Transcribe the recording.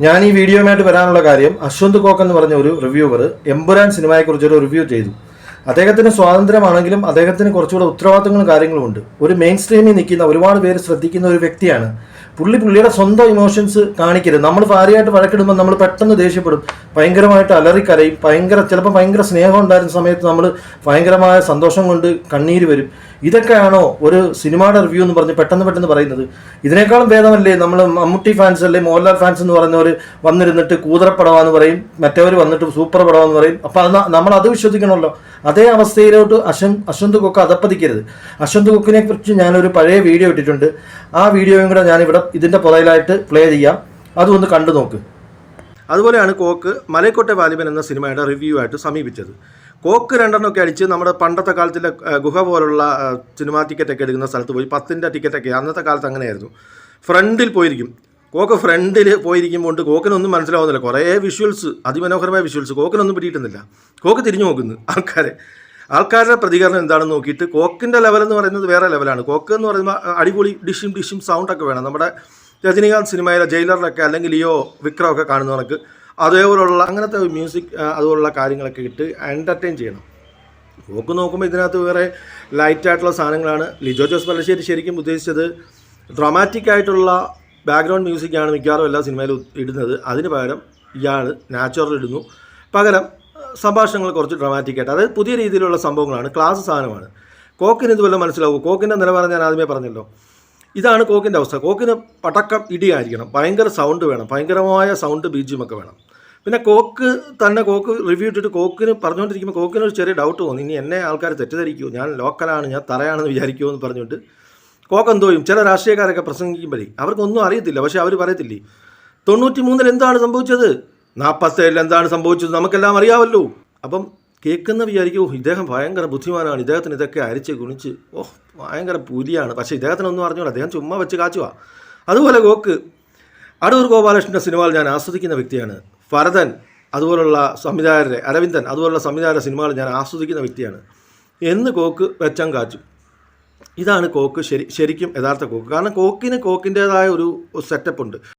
ഞാൻ ഈ വീഡിയോയുമായിട്ട് വരാനുള്ള കാര്യം അശ്വന്ത് കോക്ക് എന്ന് പറഞ്ഞ ഒരു റിവ്യൂവർ എമ്പുരാൻ സിനിമയെക്കുറിച്ചൊരു റിവ്യൂ ചെയ്തു. അദ്ദേഹത്തിന് സ്വാതന്ത്ര്യമാണെങ്കിലും അദ്ദേഹത്തിന് കുറച്ചുകൂടെ ഉത്തരവാദിത്തങ്ങളും കാര്യങ്ങളും ഉണ്ട്. ഒരു മെയിൻ സ്ട്രീമിൽ നിൽക്കുന്ന ഒരുപാട് പേര് ശ്രദ്ധിക്കുന്ന ഒരു വ്യക്തിയാണ്. പുള്ളിയുടെ സ്വന്തം ഇമോഷൻസ് കാണിക്കരുത്. നമ്മൾ ഭാര്യയായിട്ട് വഴക്കിടുമ്പോൾ നമ്മൾ പെട്ടെന്ന് ദേഷ്യപ്പെടും, ഭയങ്കരമായിട്ട് അലറിക്കരയും, ചിലപ്പോൾ ഭയങ്കര സ്നേഹം ഉണ്ടായിരുന്ന സമയത്ത് നമ്മൾ ഭയങ്കരമായ സന്തോഷം കൊണ്ട് കണ്ണീര് വരും. ഇതൊക്കെയാണോ ഒരു സിനിമയുടെ റിവ്യൂ എന്ന് പറഞ്ഞ് പെട്ടെന്ന് പറയുന്നത്? ഇതിനേക്കാളും ഭേദമല്ലേ നമ്മൾ മമ്മൂട്ടി ഫാൻസ് അല്ലേ മോഹൻലാൽ ഫാൻസ് എന്ന് പറയുന്നവർ വന്നിരുന്നിട്ട് കൂതറപ്പടവാന്ന് പറയും, മറ്റവർ വന്നിട്ട് സൂപ്പർ പടവാന്ന് പറയും. അപ്പം അത് നമ്മൾ അത് വിശ്വസിക്കണമല്ലോ. അതേ അവസ്ഥയിലോട്ട് അശ്വന്ത് കൊക്ക് അതപ്പതിക്കരുത്. അശ്വന്ത് കൊക്കിനെ കുറിച്ച് ഞാനൊരു പഴയ വീഡിയോ ഇട്ടിട്ടുണ്ട്. ആ വീഡിയോയും കൂടെ ഞാനിവിടെ ഇതിൻ്റെ പുറയിലായിട്ട് പ്ലേ ചെയ്യാം, അതൊന്ന് കണ്ടു നോക്ക്. അതുപോലെയാണ് കോക്ക് മലൈക്കോട്ടെ വാലിബൻ എന്ന സിനിമയുടെ റിവ്യൂ ആയിട്ട് സമീപിച്ചത്. കോക്ക് രണ്ടെണ്ണമൊക്കെ അടിച്ച് നമ്മുടെ പണ്ടത്തെ കാലത്തിലെ ഗുഹ പോലുള്ള സിനിമാ ടിക്കറ്റൊക്കെ എടുക്കുന്ന സ്ഥലത്ത് പോയി 10ൻ്റെ ടിക്കറ്റൊക്കെ അന്നത്തെ കാലത്ത് അങ്ങനെയായിരുന്നു, ഫ്രണ്ടിൽ പോയിരിക്കും. കോക്ക് ഫ്രണ്ടിൽ പോയിരിക്കുമ്പോൾ കോക്കിനൊന്നും മനസ്സിലാവുന്നില്ല. കുറേ വിഷ്വൽസ്, അതിമനോഹരമായ വിഷ്വൽസ്, കോക്കിനൊന്നും പിടിയിട്ടുന്നില്ല. കോക്ക് തിരിഞ്ഞു നോക്കുന്നു ആൾക്കാരുടെ പ്രതികരണം എന്താണെന്ന് നോക്കിയിട്ട്. കോക്കിൻ്റെ ലെവൽ എന്ന് പറയുന്നത് വേറെ ലെവലാണ്. കോക്ക് എന്ന് പറയുമ്പോൾ അടിപൊളി ഡിഷും സൗണ്ടൊക്കെ വേണം. നമ്മുടെ രജനീകാന്ത് സിനിമയിലെ ജയിലറിലൊക്കെ അല്ലെങ്കിൽ ലിയോ വിക്രമൊക്കെ കാണുന്ന കണക്ക് അതേപോലുള്ള അങ്ങനത്തെ മ്യൂസിക് അതുപോലുള്ള കാര്യങ്ങളൊക്കെ ഇട്ട് എൻ്റർടൈൻ ചെയ്യണം. കോക്ക് നോക്കുമ്പോൾ ഇതിനകത്ത് വേറെ ലൈറ്റായിട്ടുള്ള സാധനങ്ങളാണ്. ലിജോ ജോസ് പല്ലശ്ശേരി ശരിക്കും ഉദ്ദേശിച്ചത് ഡ്രാമാറ്റിക് ആയിട്ടുള്ള ബാക്ക്ഗ്രൗണ്ട് മ്യൂസിക്കാണ് മിക്കവാറും എല്ലാ സിനിമയിലും ഇടുന്നത്. അതിന് പകരം ഇയാൾ നാച്ചുറൽ ഇടുന്നു. പകരം സംഭാഷണങ്ങൾ കുറച്ച് ഡ്രാമാറ്റിക്കായിട്ട്, അതായത് പുതിയ രീതിയിലുള്ള സംഭവങ്ങളാണ്, ക്ലാസ് സാധനമാണ്. കോക്കിന് ഇതുവല്ല മനസ്സിലാവും. കോക്കിൻ്റെ നിലവാരം ഞാൻ ആദ്യമേ പറഞ്ഞല്ലോ. ഇതാണ് കോക്കിൻ്റെ അവസ്ഥ. കോക്കിന് പടക്കം ഇടിയായിരിക്കണം, ഭയങ്കര സൗണ്ട് വേണം, ഭയങ്കരമായ സൗണ്ട് ബീജിയുമൊക്കെ വേണം. പിന്നെ കോക്ക് റിവ്യൂ ഇട്ടിട്ട് കോക്കിന് പറഞ്ഞുകൊണ്ടിരിക്കുമ്പോൾ കോക്കിനൊരു ചെറിയ ഡൗട്ട് തോന്നി, ഇനി എന്നെ ആൾക്കാർ തെറ്റിദ്ധരിക്കുമോ, ഞാൻ ലോക്കലാണ്, ഞാൻ തറയാണെന്ന് വിചാരിക്കുമോ എന്ന് പറഞ്ഞുകൊണ്ട് കോക്ക് എന്തോ ചെയ്യും. ചില രാഷ്ട്രീയക്കാരൊക്കെ പ്രസംഗിക്കുമ്പോഴേ അവർക്കൊന്നും അറിയത്തില്ല, പക്ഷേ അവർ പറയത്തില്ലേ 93 എന്താണ് സംഭവിച്ചത്, 47 എന്താണ് സംഭവിച്ചത്, നമുക്കെല്ലാം അറിയാമല്ലോ. അപ്പം കേൾക്കുന്ന വിചാരിക്കുമോ ഇദ്ദേഹം ഭയങ്കര ബുദ്ധിമാനാണ്, ഇദ്ദേഹത്തിന് ഇതൊക്കെ അരിച്ച് കുണിച്ച് ഭയങ്കര പുലിയാണ്. പക്ഷേ ഇദ്ദേഹത്തിനൊന്നും അറിഞ്ഞൂടാ, അദ്ദേഹം ചുമ്മാ വെച്ച് കാച്ചുക. അതുപോലെ കോക്ക് അടൂർ ഗോപാലകൃഷ്ണൻ്റെ സിനിമകൾ ഞാൻ ആസ്വദിക്കുന്ന വ്യക്തിയാണ്. ഭരതൻ അതുപോലുള്ള സംവിധായകരെ, അരവിന്ദൻ അതുപോലുള്ള സംവിധായകരുടെ സിനിമകൾ ഞാൻ ആസ്വദിക്കുന്ന വ്യക്തിയാണ് എന്ന് കോക്ക് വെച്ചം കാച്ചു. ഇതാണ് കോക്ക് ശരിക്കും യഥാർത്ഥ കോക്ക്. കാരണം കോക്കിൻ്റേതായ ഒരു സെറ്റപ്പ് ഉണ്ട്.